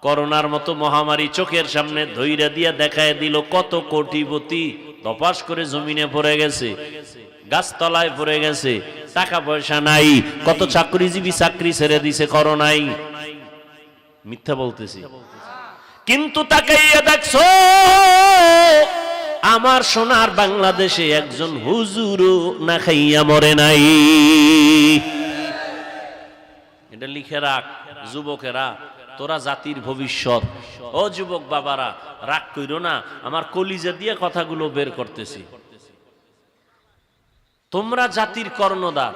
করোনার মতো মহামারী চোখের সামনে ধইরা দিয়া দেখায় দিল, কত কোটিপতি ধপাস করে জমিনে পড়ে গেছে, গাছতলায় পড়ে গেছে, টাকা পয়সা নাই, কত চাকরিজীবী চাকরি ছেড়ে দিছে করোনায়। মিথ্যা বলতেছি? কিন্তু তাকাইয়া দেখছো আমার সোনার বাংলাদেশে একজন হুজুরও না খাইয়া মরে নাই। এটা লিখে রাখ যুবকেরা, তোরা জাতির ভবিষ্যৎ। ও যুবক বাবারা, রাগ কইরো না, আমার কলিজা দিয়ে কথাগুলো বের করতেছি। তোমরা জাতির কর্ণধার।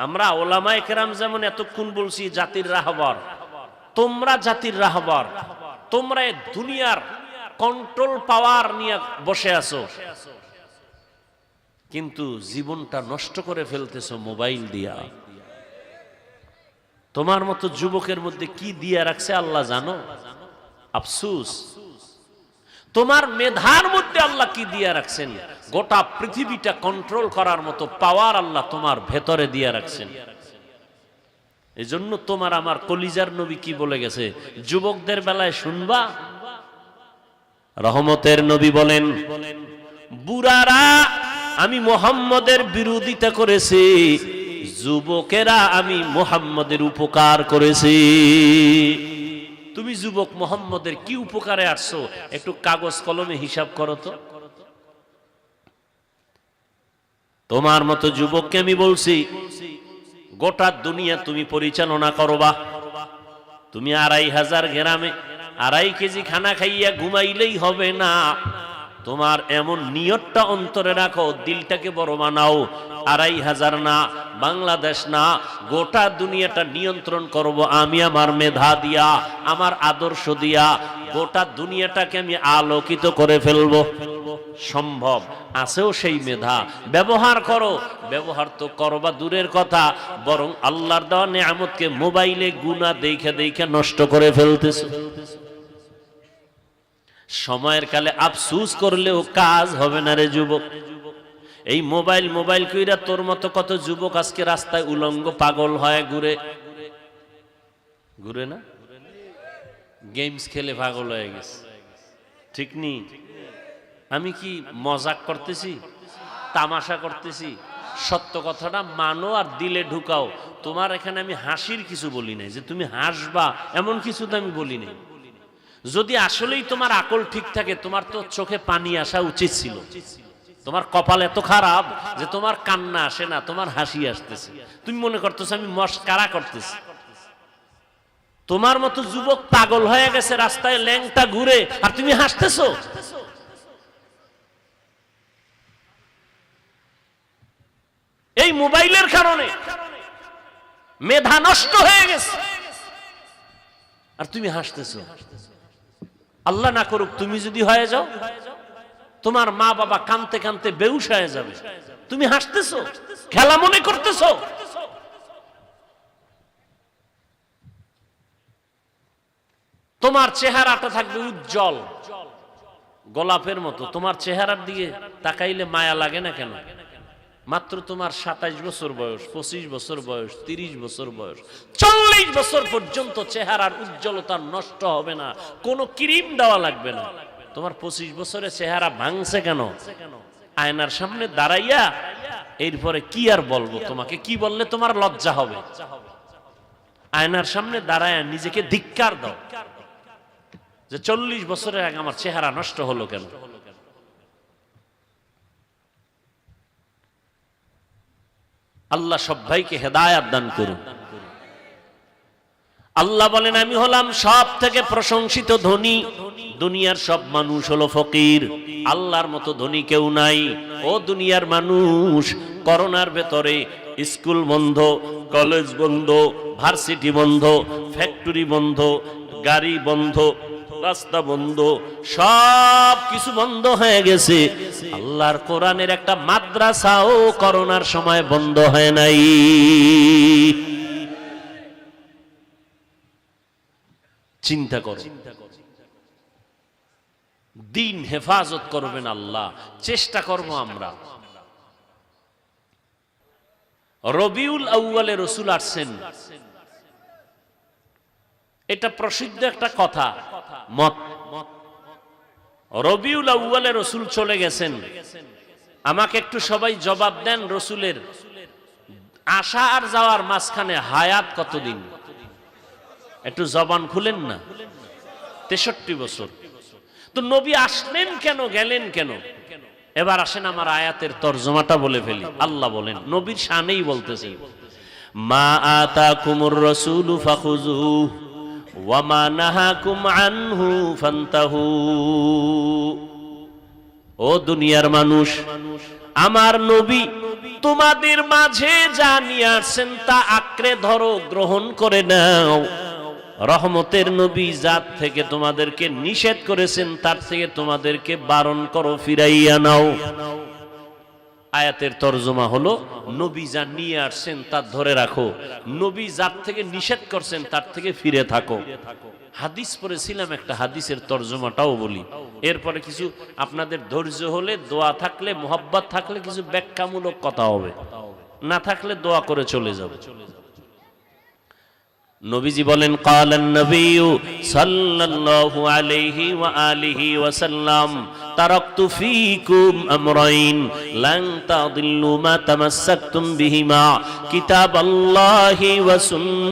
আমরা ওলামায়ে কেরাম যেমন এতক্ষণ বলছি জাতির রাহবার, তোমরা জাতির রাহবার। তোমরা দুনিয়ার কন্ট্রোল পাওয়ার নিয়ে বসে আছো, কিন্তু জীবনটা নষ্ট করে ফেলতেছো মোবাইল দিয়া। তোমার মতো যুবকের মধ্যে কি দিয়া রাখছে আল্লাহ জানো? আফসোস। তোমার মেধার মধ্যে আল্লাহ কি দিয়া রাখছেন? গোটা পৃথিবীটা কন্ট্রোল করার মতো পাওয়ার আল্লাহ তোমার ভেতরে দিয়া রাখছেন। এজন্য তোমার আমার কলিজার নবী কি বলে গেছে, যুবকদের বেলায় শুনবা, রহমতের নবী বলেন, বুড়ারা আমি মুহাম্মদের বিরোধিতা করেছি, যুবকেরা আমি মুহাম্মদের উপকার করেছি। তুমি যুবক মুহাম্মদের কি উপকারে আসছো একটু কাগজ কলমে হিসাব করো তো। তোমার মতো যুবককে আমি বলছি, গোটা দুনিয়া তুমি পরিচালনা করবা। তুমি ২৫০০ গ্রামে ২.৫ কেজি খানা খাইয়া ঘুমাইলেই হবে না, তোমার এমন নিয়তটা অন্তরে রাখো, দিলটাকে বড় বানাও। ২৫০০ না, বাংলাদেশ না, গোটা দুনিয়াটা নিয়ন্ত্রণ করব আমি আমার মেধা দিয়া, আমার আদর্শ দিয়া। গোটা দুনিয়াটাকে আমি আলোকিত করে ফেলবো। সম্ভব আছেও সেই মেধা, ব্যবহার করো। ব্যবহার তো করবা দূরের কথা, বরং আল্লাহর দেওয়া নেয়ামতকে মোবাইলে গুনাহ দেখে দেখে নষ্ট করে ফেলতেছো। সময়ের কালে আফসোস করলেও কাজ হবে না রে যুবক। এই মোবাইল মোবাইল কইরা তোর মতো কত যুবক আজকে রাস্তায় উলঙ্গ পাগল হয় ঘুরে ঘুরে, না গেমস খেলে পাগল হয়ে গেছে। ঠিক নি? আমি কি মজাক করতেছি, তামাশা করতেছি? সত্য কথাটা মানো আর দিলে ঢুকাও। তোমার এখানে আমি হাসির কিছু বলি নাই, যে তুমি হাসবা এমন কিছু তো আমি বলি নাই। যদি আসলেই তোমার আকল ঠিক থাকে, তোমার তো চোখে পানি আসা উচিত ছিল। তোমার কপাল এত খারাপ যে তোমার কান্না আসে না, তোমার হাসি আসতেছে। তুমি মনে করতেছো আমি মস্কারা করতেছি। তোমার মতো যুবক পাগল হয়ে গেছে, রাস্তায় ল্যাংটা ঘুরে, আর তুমি হাসতেছো। এই মোবাইলের কারণে মেধা নষ্ট হয়ে গেছে, আর তুমি হাসতেছো। আল্লাহ না করুক তুমি যদি হয়ে যাও, তোমার মা বাবা কানতে কানতে বেহুশ হয়ে যাবে, তুমি হাসতেছো, খেলা মনে করতেছো। তোমার চেহারাটা থাকবে উজ্জ্বল গোলাপের মতো। তোমার চেহারার দিকে তাকাইলে মায়া লাগে না কেন? মাত্র তোমার ২৭ বছর বয়স, ২৫ বছর বয়স, ৩০ বছর বয়স, ৪০ বছর পর্যন্ত চেহারার উজ্জ্বলতা নষ্ট হবে না, কোনো ক্রিম দেওয়া লাগবে না। তোমার ২৫ বছরে চেহারা ভাঙছে কেন? আয়নার সামনে দাঁড়াইয়া এরপরে কি আর বলবো তোমাকে, কি বললে তোমার লজ্জা হবে? আয়নার সামনে দাঁড়াইয়া নিজেকে ধিক্কার দাও যে ৪০ বছরের আগে আমার চেহারা নষ্ট হলো কেন। আল্লাহ সবাইকে হেদায়েত দান করুন। আল্লাহ বলেন, আমি হলাম সব থেকে প্রশংসিত ধনী, দুনিয়ার সব মানুষ হলো ফকির, আল্লাহর মতো ধনী কেউ নাই। ও দুনিয়ার মানুষ, করোনার ভেতরে স্কুল বন্ধ, কলেজ বন্ধ, ভার্সিটি বন্ধ, ফ্যাক্টরি বন্ধ, গাড়ি বন্ধ, রাস্তা বন্ধ, সব কিছু বন্ধ হয়ে গেছে। আল্লাহর কোরআনের একটা মাদ্রাসাও করোনার সময় বন্ধ হয় নাই। চিন্তা করো, দিন হেফাজত করবেন আল্লাহ, চেষ্টা করব আমরা। রবিউল আউয়ালে রাসূল আসছেন, এটা প্রসিদ্ধ একটা কথা, মত। রবিউল আউয়ালে রসুল চলে গেছেন। আমাকে একটু সবাই জবাব দেন, রসুলের আসা আর যাওয়ার মাঝখানে হায়াত কতদিন? একটু জবান খুলেন না। 63 বছর। তো নবী আসলেন কেন, গেলেন কেন? এবার আসেন আমার আয়াতের তরজমাটা বলে ফেলি। আল্লাহ বলেন, নবীর শানেই বলতেছেন, মা আতাকুমুর রাসূলু ফাখুযুহু ওয়া মা নাহাকুম আনহু ফান্তাহু। ও দুনিয়ার মানুষ, আমার নবী তোমাদের মাঝে যা নিয়ে আসছেন তা আঁকড়ে ধরো, গ্রহণ করে নাও। রহমতের নবী জাত থেকে তোমাদেরকে নিষেধ করেছেন, তার থেকে তোমাদেরকে বারণ করো, ফিরাইয়া নাও। আয়াতের তরজমা হলো, নবী যা নিয়ে আসছেন তা ধরে রাখো, নবী জাত থেকে নিষেধ করছেন তার থেকে ফিরে থাকো। হাদিস পড়েছিলাম, একটা হাদিসের তরজমাটাও বলি। এরপরে কিছু আপনাদের ধৈর্য হলে, দোয়া থাকলে, মোহাব্বত থাকলে কিছু ব্যাখ্যামূলক কথা হবে, না থাকলে দোয়া করে চলে যাবে। নবীজি বলেন, ক্বালান নবিয়্যু সাল্লাল্লাহু আলাইহি ওয়া আলিহি ওয়া সাল্লাম, তারাকতু ফীকুম আমরাইন লান তাদিল্লু মা তামাসসাকতুম বিহিমা, কিতাবাল্লাহি ওয়া সুন্নাহ।